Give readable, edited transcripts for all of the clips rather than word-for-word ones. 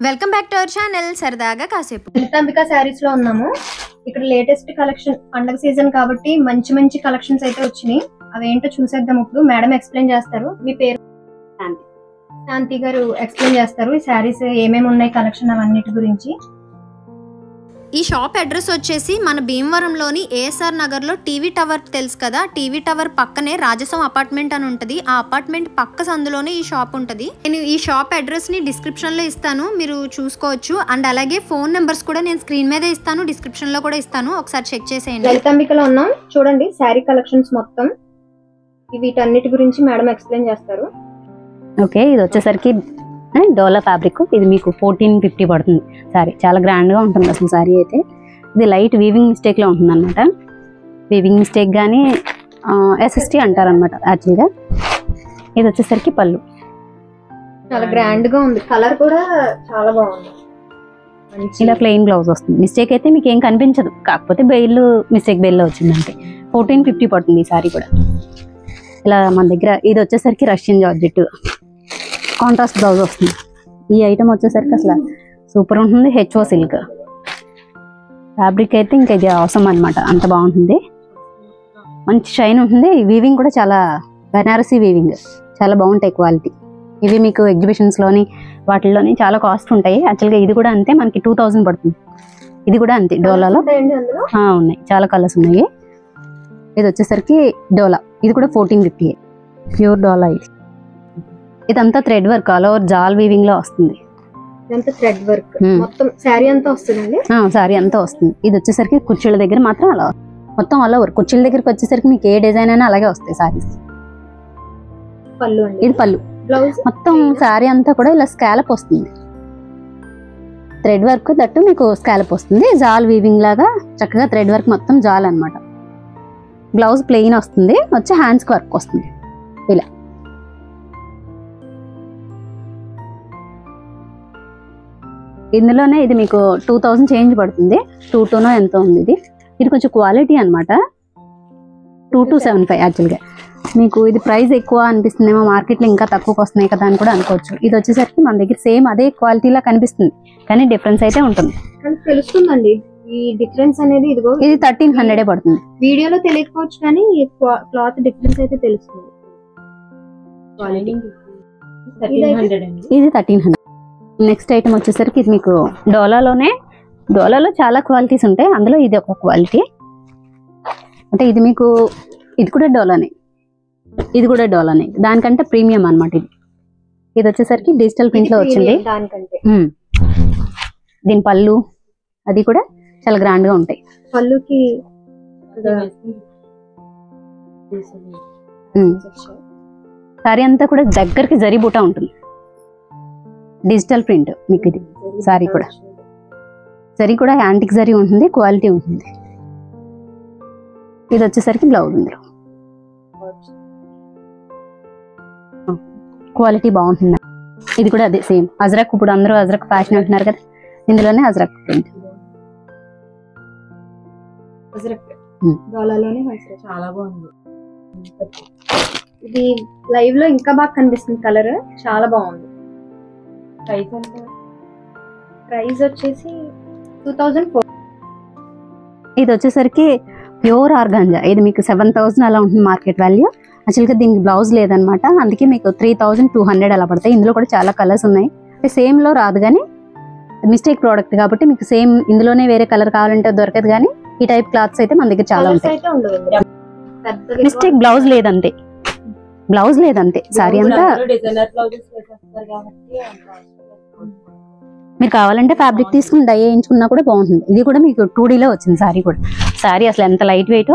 Welcome back to our channel సరదాగా కాసేపు. లలితాంబిక శారీస్ లో ఉన్నాము. ఇక్కడ లేటెస్ట్ కలెక్షన్ పండగ సీజన్ కాబట్టి మంచి మంచి కలెక్షన్స్ అయితే వచ్చినాయి. అవేంటో చూసేద్దాం. ఇప్పుడు మేడం ఎక్స్ప్లెయిన్ చేస్తారు. మీ పేరు? శాంతి గారు ఎక్స్ప్లెయిన్ చేస్తారు ఈ శారీస్ ఏమేమి ఉన్నాయి కలెక్షన్ అవన్నిటి గురించి. ఈ షాప్ అడ్రస్ వచ్చేసి మన భీమవరంలోని ఏఎస్ఆర్ నగర్లో టీవీ టవర్ తెలుసు కదా, టీవీ టవర్ పక్కనే రాజసం అపార్ట్మెంట్ అని ఉంటుంది. ఆ అపార్ట్మెంట్ పక్క సందులోనే ఈ షాప్ ఉంటుంది. నేను ఈ షాప్ అడ్రస్ ని డిస్క్రిప్షన్ లో ఇస్తాను, మీరు చూసుకోవచ్చు. అండ్ అలాగే ఫోన్ నెంబర్స్ కూడా నేను స్క్రీన్ మీద ఇస్తాను, డిస్క్రిప్షన్ లో కూడా ఇస్తాను, ఒకసారి చెక్ చేసేయండి. లలితాంబికలో ఉన్నాం చూడండి. శారీ కలెక్షన్స్ మొత్తం వీటన్నిటి గురించి మేడం ఎక్స్ప్లెయిన్ చేస్తారు. ఓకే, ఇది వచ్చేసరికి డోలా ఫ్యాబ్రిక్. ఇది మీకు 1450 పడుతుంది. సారీ చాలా గ్రాండ్గా ఉంటుంది అసలు సారీ అయితే. ఇది లైట్ వీవింగ్ మిస్టేక్లో ఉంటుంది అనమాట. వీవింగ్ మిస్టేక్ కానీ SST అంటారనమాట యాక్చువల్గా. ఇది వచ్చేసరికి పళ్ళు చాలా గ్రాండ్గా ఉంది. కలర్ కూడా చాలా బాగుంది. ఇలా ప్లెయిన్ బ్లౌజ్ వస్తుంది. మిస్టేక్ అయితే మీకు ఏం కనిపించదు, కాకపోతే మిస్టేక్ బెయిల్లో వచ్చిందంటే. 1450 పడుతుంది ఈ సారీ కూడా. ఇలా మన దగ్గర ఇది వచ్చేసరికి రష్యన్ జార్జెట్ కాంట్రాస్ట్ బ్లౌజ్ వస్తుంది. ఈ ఐటమ్ వచ్చేసరికి అసలు సూపర్ ఉంటుంది. HO సిల్క్ ఫ్యాబ్రిక్ అయితే ఇంకా ఇది అవసరం అనమాట, అంత బాగుంటుంది. మంచి షైన్ ఉంటుంది. వీవింగ్ కూడా చాలా బెనారసీ వీవింగ్, చాలా బాగుంటాయి క్వాలిటీ. ఇవి మీకు ఎగ్జిబిషన్స్లోని వాటిల్లోని చాలా కాస్ట్ ఉంటాయి. యాక్చువల్గా ఇది కూడా అంతే, మనకి 2000 పడుతుంది. ఇది కూడా అంతే డోలాలో ఉన్నాయి, చాలా కలర్స్ ఉన్నాయి. ఇది వచ్చేసరికి డోలా, ఇది కూడా 1450 ప్యూర్ డోలా. ఇదంతా థ్రెడ్ వర్క్, ఆల్ ఓవర్ జాల్ వీవింగ్ లో వస్తుంది. థ్రెడ్ వర్క్ మొత్తం శారీ అంతా వస్తుందండి. శారీ అంతా వస్తుంది. ఇది వచ్చేసరికి కుర్చీల దగ్గర మాత్రం అలా మొత్తం ఆల్ ఓవర్. కుర్చీల దగ్గరికి వచ్చేసరికి మీకు ఏ డిజైన్ అయినా అలాగే వస్తాయి సారీస్. పళ్ళు, ఇది పళ్ళు. బ్లౌజ్ మొత్తం శారీ అంతా కూడా ఇలా స్కాలప్ వస్తుంది. థ్రెడ్ వర్క్ దట్టు మీకు స్కాలప్ వస్తుంది. జాల్ వీవింగ్ లాగా చక్కగా థ్రెడ్ వర్క్ మొత్తం జాల్ అనమాట. బ్లౌజ్ ప్లెయిన్ వస్తుంది, వచ్చి హ్యాండ్స్ కి వర్క్ వస్తుంది ఇలా. ఇందులోనే ఇది మీకు 2000 చేంజ్ పడుతుంది. 22 ఎంతో ఉంది. ఇది కొంచెం క్వాలిటీ అనమాట. 2275 యాక్చువల్గా. మీకు ఇది ప్రైస్ ఎక్కువ అనిపిస్తుందేమో, మార్కెట్లో ఇంకా తక్కువకి వస్తున్నాయి కదా అని కూడా అనుకోవచ్చు. ఇది వచ్చేసరికి మన దగ్గర సేమ్ అదే క్వాలిటీలా కనిపిస్తుంది, కానీ డిఫరెన్స్ అయితే ఉంటుంది. తెలుస్తుందండి ఈ డిఫరెన్స్ అనేది. ఇదిగో ఇది 1300 పడుతుంది. వీడియోలో తెలియకపోవచ్చు కానీ క్లాత్ డిఫరెన్స్ అయితే తెలుస్తుంది. ఇది 1300. నెక్స్ట్ ఐటమ్ వచ్చేసరికి ఇది మీకు డోలాలో చాలా క్వాలిటీస్ ఉంటాయి, అందులో ఇది ఒక క్వాలిటీ. అంటే ఇది మీకు ఇది కూడా డోలానే, ఇది కూడా డోలానే, దానికంటే ప్రీమియం అనమాట. ఇది వచ్చేసరికి డిజిటల్ ప్రింట్ లో వచ్చింది. దీని పళ్ళు అది కూడా చాలా గ్రాండ్ గా ఉంటాయి. పళ్ళుకి సారీ అంతా కూడా దగ్గరికి జరీ బూటా ఉంటుంది. డిజిటల్ ప్రింట్ మీకు ఇది సారీ కూడా. జరీ కూడా యాంటిక్ జరీ ఉంటుంది, క్వాలిటీ ఉంటుంది. ఇది వచ్చేసరికి బ్లౌజ్ ఇందులో క్వాలిటీ బాగుంటుంది. ఇది కూడా అదే సేమ్ అజ్రక్. ఇప్పుడు అందరూ అజ్రక్ ఫ్యాషన్ అంటున్నారు కదా, ఇందులోనే అజ్రక్ ప్రింట్. చాలా బాగుంది. ఇది లైవ్ లో ఇంకా బాగా కనిపిస్తుంది. కలర్ చాలా బాగుంది. ప్రైస్ వచ్చేసి 2004. ఇది వచ్చేసరికి ప్యూర్ ఆర్గాంజా. ఇది మీకు 7000 అలా ఉంటుంది మార్కెట్ వాల్యూ. యాక్చువల్గా దీనికి బ్లౌజ్ లేదనమాట, అందుకే మీకు 3200 అలా పడతాయి. ఇందులో కూడా చాలా కలర్స్ ఉన్నాయి. సేమ్ లో రాదు కానీ మిస్టేక్ ప్రోడక్ట్ కాబట్టి మీకు సేమ్ ఇందులోనే వేరే కలర్ కావాలంటే దొరకదు. కానీ ఈ టైప్ క్లాత్స్ అయితే మన దగ్గర చాలా ఉంటాయి. మిస్టేక్ బ్లౌజ్ లేదంతే, బ్లౌజ్ లేదంతే. సారీ అంతా మీరు కావాలంటే ఫ్యాబ్రిక్ తీసుకుని డై వేయించుకున్నా కూడా బాగుంటుంది. ఇది కూడా మీకు 2Dలో వచ్చింది సారీ కూడా. సారీ అసలు ఎంత లైట్ వెయిట్.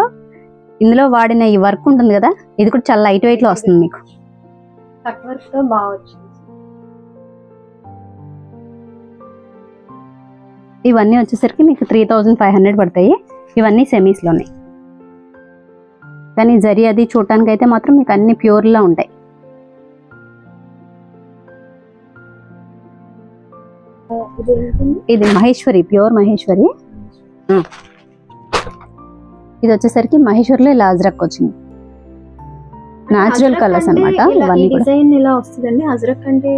ఇందులో వాడిన ఈ వర్క్ ఉంటుంది కదా, ఇది కూడా చాలా లైట్ వెయిట్ లో వస్తుంది మీకు. ఇవన్నీ వచ్చేసరికి మీకు 3500 పడతాయి. ఇవన్నీ సెమీస్ లోనే, కానీ జరీ అది చూడటానికి అయితే మాత్రం మీకు అన్ని ప్యూర్ లా ఉంటాయి. ఇది మహేశ్వరి, ప్యూర్ మహేశ్వరి. ఇది వచ్చేసరికి మహేశ్వరిలో ఇలా అజ్రక్ వచ్చింది. న్యాచురల్ కలర్స్ అన్నమాట ఇవన్నీ కూడా. డిజైన్ ఇలా వస్తుందండి. అజ్రక్ అంటే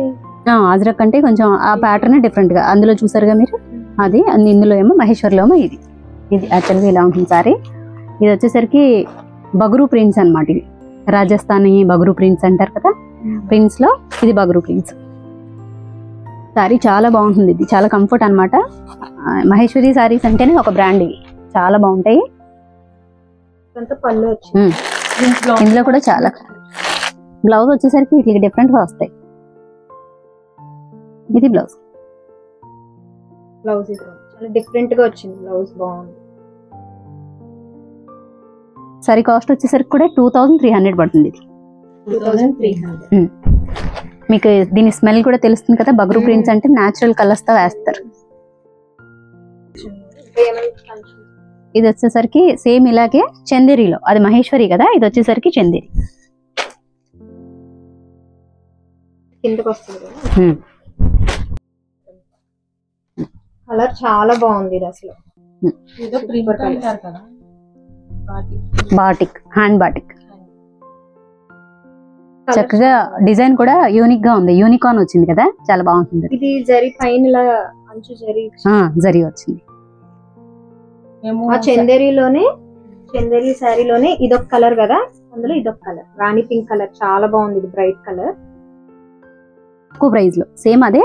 అజ్రక్ అంటే కొంచెం ఆ ప్యాటర్న్ డిఫరెంట్ గా అందులో చూసారుగా మీరు, అది ఇందులో ఏమో మహేశ్వర్లో ఏమో ఇది యాక్చువల్గా ఇలా ఉంటుంది సారీ. ఇది వచ్చేసరికి బగురు ప్రింట్స్ అన్నమాట. ఇది రాజస్థానీ బగురు ప్రింట్స్ అంటారు కదా, ప్రింట్స్ లో ఇది బగురు ప్రింట్స్ సారీ. చాలా బాగుంటుంది, ఇది చాలా కంఫర్ట్ అన్నమాట. మహేశ్వరి సారీస్ అంటేనే ఒక బ్రాండ్, ఇవి చాలా బాగుంటాయి. ఇందులో కూడా చాలా బ్లౌజ్ వచ్చేసరికి వీటికి డిఫరెంట్ గా వస్తాయి. ఇది బ్లౌజ్ చాలా డిఫరెంట్ గా వచ్చింది బ్లౌజ్, బాగుంది. సారీ కాస్ట్ వచ్చేసరికి కూడా 2300 పడుతుంది. ఇది 2300. మీకు దీని స్మెల్ కూడా తెలుస్తుంది కదా, బగ్రూ ప్రింట్స్ అంటే న్యాచురల్ కలర్స్ తో వేస్తారు. ఇది వచ్చేసరికి సేమ్ ఇలాగే చందేరిలో, అది మహేశ్వరి కదా, ఇది వచ్చేసరికి చందేరి కిందకి వస్తుంది కదా. కలర్ చాలా బాగుంది. ఇది అసలు బాటిక్, హ్యాండ్ బాటిక్, చక్కగా డిజైన్ కూడా యూనిక్ గా ఉంది. యూనికార్న్ వచ్చింది కదా, చాలా బాగుంటుంది. ఇది జరీ పైన ఇలా అంచు జరీ వచ్చింది. ఆ చందేరిలోనే, చందేరి శారీలోనే ఇదొక కలర్ కదా, అందులో ఇదొక కలర్ రాణి పింక్ కలర్, చాలా బాగుంది. ఇది బ్రైట్ కలర్, తక్కువ ప్రైస్ లో సేమ్ అదే,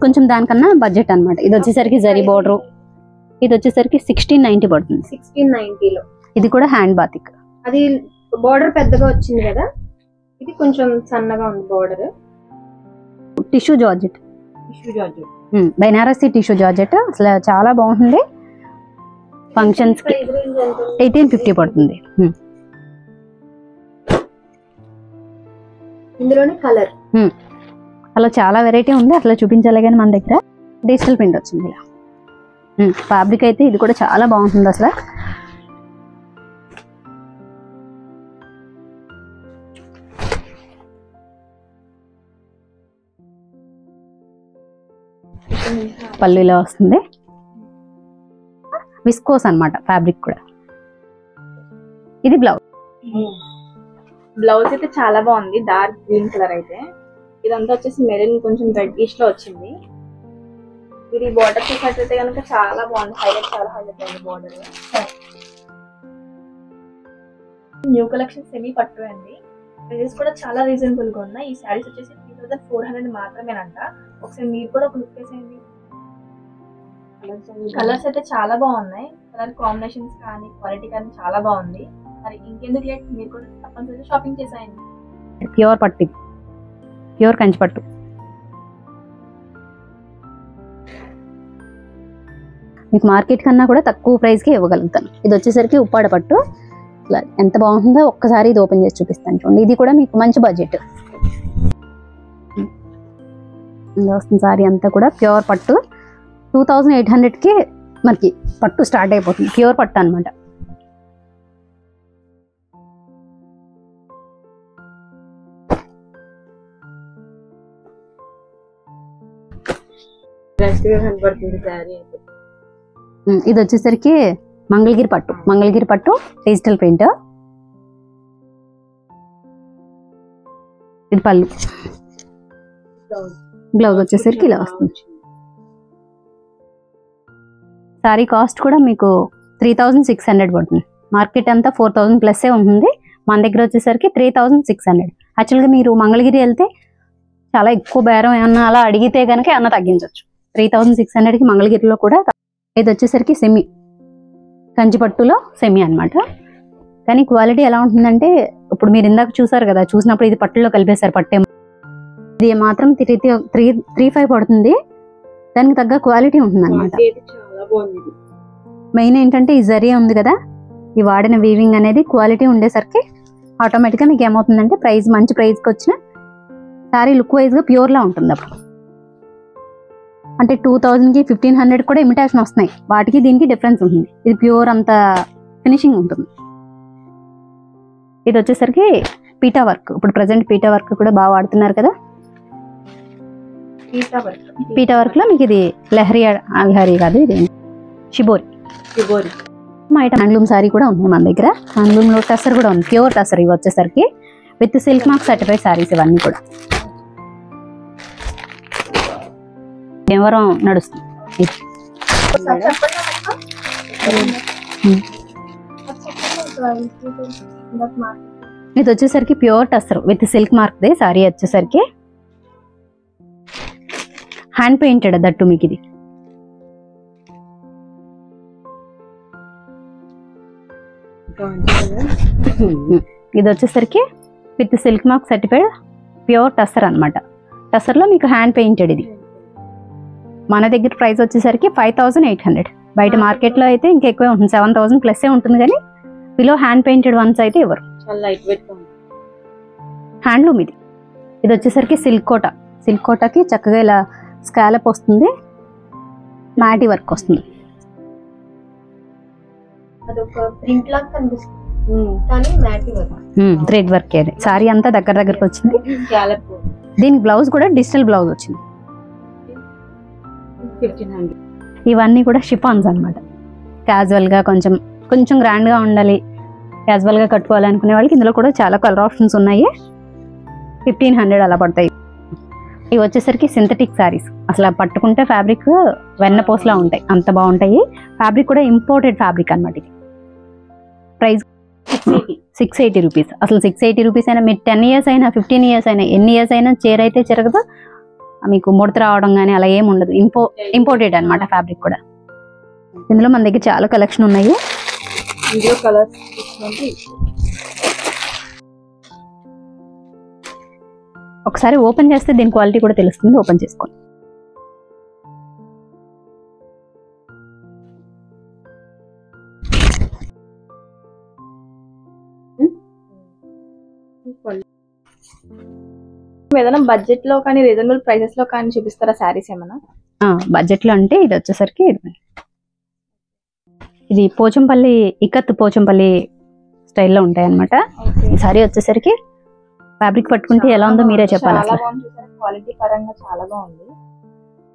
కొంచెం దానికన్నా బడ్జెట్ అన్నమాట. ఇది వచ్చేసరికి జరీ బోర్డర్, ఇది వచ్చేసరికి 1690 పడుతుంది. 1690 లో. ఇది కూడా హ్యాండ్ బాతిక్, అది బోర్డర్ పెద్దగా వచ్చింది కదా, ఇది కొంచెం సన్నగా ఉంది border. Tissue georgette, Banarasi tissue georgette, అసలు చాలా బాగుంటుంది. ఫంక్షన్స్ కి 1850 పడుతుంది. ఇందులోనే కలర్ అలా చాలా వెరైటీ ఉంది, అసలు చూపించాలి. కానీ మన దగ్గర డిజిటల్ ప్రింట్ వచ్చింది ఇలా. ఫ్యాబ్రిక్ అయితే ఇది కూడా చాలా బాగుంటుంది అసలు. పళ్ళు ఇలా వస్తుంది, విస్కోస్ అన్నమాట ఫ్యాబ్రిక్ కూడా. ఇది బ్లౌజ్, బ్లౌజ్ అయితే చాలా బాగుంది, డార్క్ గ్రీన్ కలర్. అయితే ఇదంతా వచ్చేసి మెరూన్ కొంచెం రెడ్డిష్ లో వచ్చింది. ఇది బార్డర్ చూసినట్లయితే కనుక చాలా బాగుంది, హైలైట్, చాలా హైలైట్ అయింది బార్డర్. న్యూ కలెక్షన్ సెమీ పట్టు అండి. ప్రైజెస్ కూడా చాలా రీజనబుల్ గా ఉన్నాయి. ఈ శారీస్ వచ్చేసి 3400 మాత్రమేనంట. ఒకసారి మీరు కూడా ఒక లుక్ వేసేయండి. కలర్స్ అయితే చాలా బాగున్నాయి, కలర్ కాంబినేషన్స్ కానీ క్వాలిటీ కానీ చాలా బాగుంది. మరి ఇంకెందుకు లేట్, మీరు కూడా తప్పనిసరిగా షాపింగ్ చేసేయండి. ప్యూర్ పట్టు, ప్యూర్ కంచి పట్టు. మీకు మార్కెట్ కన్నా కూడా తక్కువ ప్రైస్కి ఇవ్వగలుగుతాను. ఇది వచ్చేసరికి ఉప్పాడ పట్టు, ఎంత బాగుంటుందో ఒక్కసారి ఇది ఓపెన్ చేసి చూపిస్తాను చూడండి. ఇది కూడా మీకు మంచి బడ్జెట్ వస్తుంది. సారీ అంతా కూడా ప్యూర్ పట్టు, 2800కి మనకి పట్టు స్టార్ట్ అయిపోతుంది. ప్యూర్ పట్టు అనమాట. ఇది వచ్చేసరికి మంగళగిరి పట్టు, మంగళగిరి పట్టు డిజిటల్ ప్రింట్. ఇది పళ్ళు, బ్లౌజ్ వచ్చేసరికి ఇలా వస్తుంది. సారీ కాస్ట్ కూడా మీకు 3600 పడుతుంది. మార్కెట్ అంతా 4000 ప్లస్సే ఉంటుంది, మన దగ్గర వచ్చేసరికి 3600. యాక్చువల్గా మీరు మంగళగిరి వెళ్తే చాలా ఎక్కువ బేరం ఏమన్నా అలా అడిగితే కనుక ఏమన్నా తగ్గించవచ్చు. 3600కి మంగళగిరిలో కూడా. ఇది వచ్చేసరికి సెమీ కంచిపట్టులో సెమీ అనమాట. కానీ క్వాలిటీ ఎలా ఉంటుందంటే, ఇప్పుడు మీరు ఇందాక చూసారు కదా, చూసినప్పుడు ఇది పట్టులో కలిపేశారు పట్టే. ఇది మాత్రం 35 పడుతుంది, దానికి తగ్గ క్వాలిటీ ఉంటుంది అనమాట. మెయిన్ ఏంటంటే ఈ జరీ ఉంది కదా, ఈ వాడిన వీవింగ్ అనేది క్వాలిటీ ఉండేసరికి ఆటోమేటిక్గా మీకు ఏమవుతుందంటే ప్రైస్ మంచి ప్రైస్కి వచ్చిన శారీ లుక్ వైజ్గా ప్యూర్లా ఉంటుంది. అప్పుడు అంటే 2000కి 1500 కూడా ఇమిటేషన్ వస్తున్నాయి, వాటికి దీనికి డిఫరెన్స్ ఉంటుంది. ఇది ప్యూర్ అంత ఫినిషింగ్ ఉంటుంది. ఇది వచ్చేసరికి పీటా వర్క్, ఇప్పుడు ప్రజెంట్ పీటా వర్క్ కూడా బాగా వాడుతున్నారు కదా. పీటా వర్క్ లో మీకు ఇది లహరి కాదు, ఇది షిబోరి ఐటమ్. హ్యాండ్లూమ్ సారీ కూడా ఉంది మన దగ్గర. హ్యాండ్లూమ్ లో టసర్ కూడా ఉంది, ప్యూర్ టసర్. ఇవి వచ్చేసరికి with silk mark certified saris ఇవన్నీ కూడా. భీమవరం నడుస్తుంది ఇది. ఒకసారి చెప్పండి అమ్మా. ఇది వచ్చేసరికి pure tussar with silk mark they sorry వచ్చేసరికి హ్యాండ్ పెయింటెడ్ దట్టు మీకు ఇది. ఇది వచ్చేసరికి with silk mark certified pure tussar అనమాట. టస్సర్లో మీకు హ్యాండ్ పెయింటెడ్ ఇది. మన దగ్గర ప్రైస్ వచ్చేసరికి 5800. బయట మార్కెట్లో అయితే ఇంకా ఎక్కువే ఉంటుంది, 7000 ప్లస్ ఉంటుంది. కానీ బిలో హ్యాండ్ పెయింటెడ్ వన్స్ అయితే ఇవ్వరు. హ్యాండ్లూమ్ ఇది. ఇది వచ్చేసరికి సిల్క్ కోట. సిల్క్ కోటకి చక్కగా ఇలా స్కాలప్ వస్తుంది, మ్యాటి వర్క్ వస్తుంది. అదొక ప్రింట్ లాగా కనిపిస్తుంది కానీ మ్యాటి వర్క్, థ్రెడ్ వర్క్. అది సారీ అంతా దగ్గరకు వచ్చింది. దీనికి బ్లౌజ్ కూడా డిజిటల్ బ్లౌజ్ వచ్చింది. 1500. ఇవన్నీ కూడా షిఫాన్స్ అనమాట. క్యాజువల్ గా కొంచెం గ్రాండ్ గా ఉండాలి, క్యాజువల్ గా కట్టుకోవాలనుకునే వాళ్ళకి ఇందులో కూడా చాలా కలర్ ఆప్షన్స్ ఉన్నాయి. 1500 అలా పడతాయి. ఇవి వచ్చేసరికి సింథటిక్ శారీస్. అసలు పట్టుకుంటే ఫ్యాబ్రిక్ వెన్నపోసలా ఉంటాయి, అంత బాగుంటాయి. ఫ్యాబ్రిక్ కూడా ఇంపోర్టెడ్ ఫ్యాబ్రిక్ అనమాట. ఇది ప్రైస్ 680 రూపీస్. అసలు 680 రూపీస్ అయినా మీరు 10 ఇయర్స్ అయినా 15 ఇయర్స్ అయినా ఎన్ని ఇయర్స్ అయినా చీర అయితే చెరగదు, మీకు ముడత రావడం కానీ అలా ఏమి ఉండదు. ఇంపోర్టెడ్ అనమాట ఫ్యాబ్రిక్ కూడా. ఇందులో మన దగ్గర చాలా కలెక్షన్ ఉన్నాయి. ఒకసారి ఓపెన్ చేస్తే దీని క్వాలిటీ కూడా తెలుస్తుంది. ఓపెన్ చేసుకోండి. ఏదైనా బడ్జెట్ లో కానీ రీజనబుల్ ప్రైసెస్ లో కానీ చూపిస్తారా శారీస్ ఏమైనా? బడ్జెట్ లో అంటే ఇది వచ్చేసరికి ఇది పోచంపల్లి ఇక్కత్ పోచంపల్లి స్టైల్లో ఉంటాయి అనమాట. ఈ సారీ వచ్చేసరికి ఫ్యాబ్రిక్ పట్టుకుంటే ఎలా ఉందో మీరే చెప్పాలి. క్వాలిటీ పరంగా చాలా బాగుంది.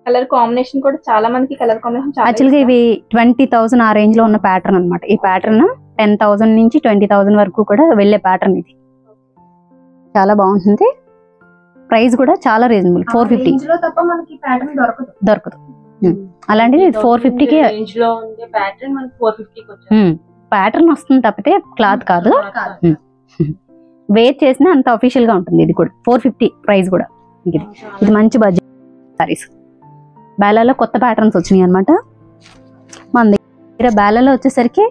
కలర్ కాంబినేషన్ కూడా చాలా మందికి కలర్ కాంబినేషన్ యాక్చువల్గా ఇవి 20,000 ఆ రేంజ్ లో ఉన్న ప్యాటర్న్ అనమాట. ఈ ప్యాటర్న్ 10,000 నుంచి 20,000 వరకు కూడా వెళ్ళే ప్యాటర్న్ ఇది. చాలా బాగుంటుంది. ప్రైస్ కూడా చాలా రీజనబుల్, 450 దొరకదు. అలాంటిది 450కి ప్యాటర్న్ వస్తుంది తప్పితే క్లాత్ కాదు. వేర్ చేసినా అంత అఫీషియల్ గా ఉంటుంది. ఇది కూడా 450 ప్రైస్ కూడా. ఇది మంచి బడ్జెట్ సారీస్. బేలాలో కొత్త ప్యాటర్న్స్ వచ్చినాయి అనమాట. మన దగ్గర బేలాలో వచ్చేసరికి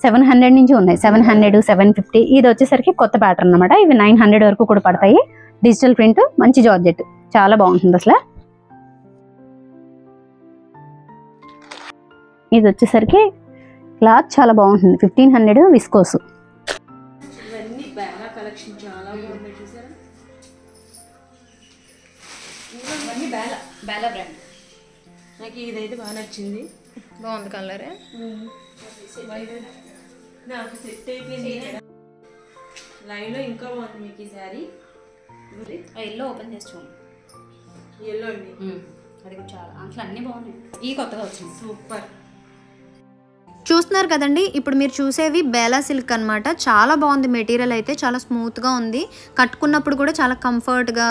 700 నుంచి ఉన్నాయి, 700, 750. ఇది వచ్చేసరికి కొత్త ప్యాటర్న్ అనమాట. ఇవి 900 వరకు కూడా పడతాయి. డిజిటల్ ప్రింట్, మంచి జార్జెట్, చాలా బాగుంటుంది అసలు. ఇది వచ్చేసరికి క్లాత్ చాలా బాగుంటుంది. 1500 విస్కోస్. నాకు ఇదైతే బాగా నచ్చింది, బాగుంది కలర్. నాకు సెట్ అయిపోయింది. లైవ్ లో ఇంకా బాగుంది మీకు ఈ శారీ. ఎల్లో ఓపెన్ చేసి చూడండి. ఎల్లో అండి, అది చాలా అసలు అన్ని బాగున్నాయి. ఈ కొత్తగా వచ్చింది, సూపర్. చూస్తున్నారు కదండి, ఇప్పుడు మీరు చూసేవి బేలా సిల్క్ అనమాట. చాలా బాగుంది మెటీరియల్ అయితే, చాలా స్మూత్గా ఉంది. కట్టుకున్నప్పుడు కూడా చాలా కంఫర్ట్గా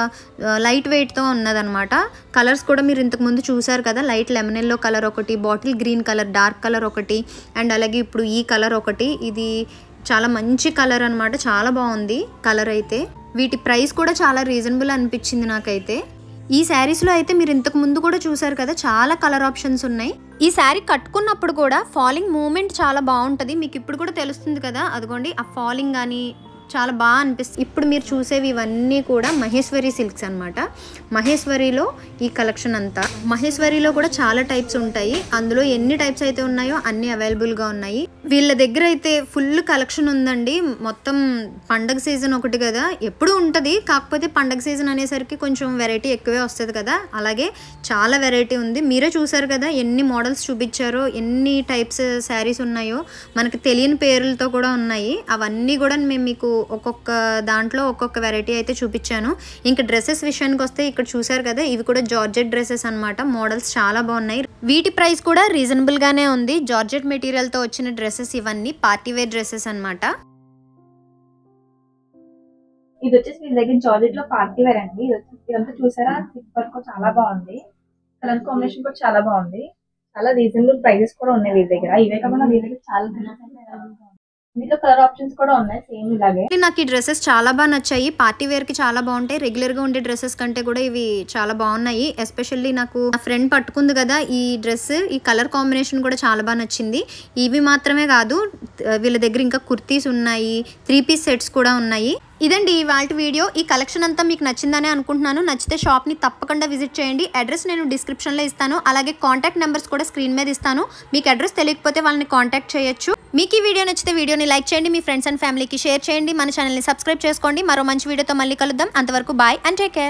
లైట్ వెయిట్తో ఉన్నదనమాట. కలర్స్ కూడా మీరు ఇంతకుముందు చూసారు కదా, లైట్ లెమన్ ఎల్లో కలర్ ఒకటి, bottle green colour, dark colour ఒకటి, అండ్ అలాగే ఇప్పుడు ఈ కలర్ ఒకటి. ఇది చాలా మంచి కలర్ అనమాట, చాలా బాగుంది కలర్ అయితే. వీటి ప్రైస్ కూడా చాలా రీజనబుల్ అనిపించింది నాకైతే. ఈ శారీస్లో అయితే మీరు ఇంతకు ముందు కూడా చూసారు కదా, చాలా కలర్ ఆప్షన్స్ ఉన్నాయి. ఈ శారీ కట్టుకున్నప్పుడు కూడా ఫాలింగ్ మూమెంట్ చాలా బాగుంటుంది. మీకు ఇప్పుడు కూడా తెలుస్తుంది కదా, అదిగోండి ఆ ఫాలింగ్ కానీ చాలా బాగా అనిపిస్తుంది. ఇప్పుడు మీరు చూసేవి ఇవన్నీ కూడా మహేశ్వరి సిల్క్స్ అనమాట. మహేశ్వరిలో ఈ కలెక్షన్ అంతా. మహేశ్వరిలో కూడా చాలా టైప్స్ ఉంటాయి. అందులో ఎన్ని టైప్స్ అయితే ఉన్నాయో అన్ని అవైలబుల్గా ఉన్నాయి. వీళ్ళ దగ్గర అయితే ఫుల్ కలెక్షన్ ఉందండి. మొత్తం పండగ సీజన్ ఒకటి కదా, ఎప్పుడు ఉంటుంది. కాకపోతే పండగ సీజన్ అనేసరికి కొంచెం వెరైటీ ఎక్కువే వస్తుంది కదా, అలాగే చాలా వెరైటీ ఉంది. మీరే చూసారు కదా ఎన్ని మోడల్స్ చూపించారో, ఎన్ని టైప్స్ శారీస్ ఉన్నాయో, మనకు తెలియని పేర్లతో కూడా ఉన్నాయి. అవన్నీ కూడా మేము మీకు ఒక్కొక్క దాంట్లో ఒక్కొక్క వెరైటీ అయితే చూపించాను. ఇంకా డ్రెస్సెస్ విషయానికి వస్తే ఇక్కడ చూసారు కదా, ఇవి కూడా జార్జెట్ డ్రెస్సెస్ అనమాట. మోడల్స్ చాలా బాగున్నాయి. వీటి ప్రైస్ కూడా రీజనబుల్ గానే ఉంది. జార్జెట్ మెటీరియల్ తో వచ్చిన డ్రెస్సెస్ ఇవన్నీ పార్టీ వేర్ డ్రెస్సెస్ అనమాట. ఇది వచ్చేసి మీ దగ్గర జార్జెట్ లో పార్టీ వేర్ అండి. ఇదంతా చూసారా, వర్క్ చాలా బాగుంది. కలర్ కాంబినేషన్ కూడా చాలా బాగుంది. చాలా రీజనబుల్ ప్రైజెస్ కూడా ఉన్నాయి వీరి దగ్గర. ఇవే కాకుండా వీరి దగ్గర చాలా దీంట్లో కలర్ ఆప్షన్స్ కూడా ఉన్నాయి సేమ్ ఇలాగే. నాకు ఈ డ్రెస్సెస్ చాలా బాగా నచ్చాయి. పార్టీ వేర్ కి చాలా బాగుంటాయి. రెగ్యులర్ గా ఉండే డ్రెస్సెస్ కంటే కూడా ఇవి చాలా బాగున్నాయి. ఎస్పెషల్లీ నాకు నా ఫ్రెండ్ పట్టుకుంది కదా ఈ డ్రెస్, ఈ కలర్ కాంబినేషన్ కూడా చాలా బాగా నచ్చింది. ఇవి మాత్రమే కాదు, వీళ్ళ దగ్గర ఇంకా కుర్తీస్ ఉన్నాయి, 3 పీస్ సెట్స్ కూడా ఉన్నాయి. ఇదండి ఇవాల్టి వీడియో. ఈ కలెక్షన్ అంతా మీకు నచ్చిందనే అనుకుంటున్నాను. నచ్చితే షాప్ని తప్పకుండా విజిట్ చేయండి. అడ్రస్ నేను డిస్క్రిప్షన్లో ఇస్తాను. అలాగే కాంటాక్ట్ నెంబర్స్ కూడా స్క్రీన్ మీద ఇస్తాను. మీకు అడ్రస్ తెలియకపోతే వాళ్ళని కాంటాక్ట్ చేయొచ్చు. మీకు ఈ వీడియో నచ్చితే వీడియోని లైక్ చేయండి, మీ ఫ్రెండ్స్ అండ్ ఫ్యామిలీకి షేర్ చేయండి, మన ఛానల్ని సబ్స్క్రైబ్ చేసుకోండి. మరో మంచి వీడియోతో మళ్ళీ కలుద్దాం. అంతవరకు బాయ్ అండ్ టేక్ కేర్.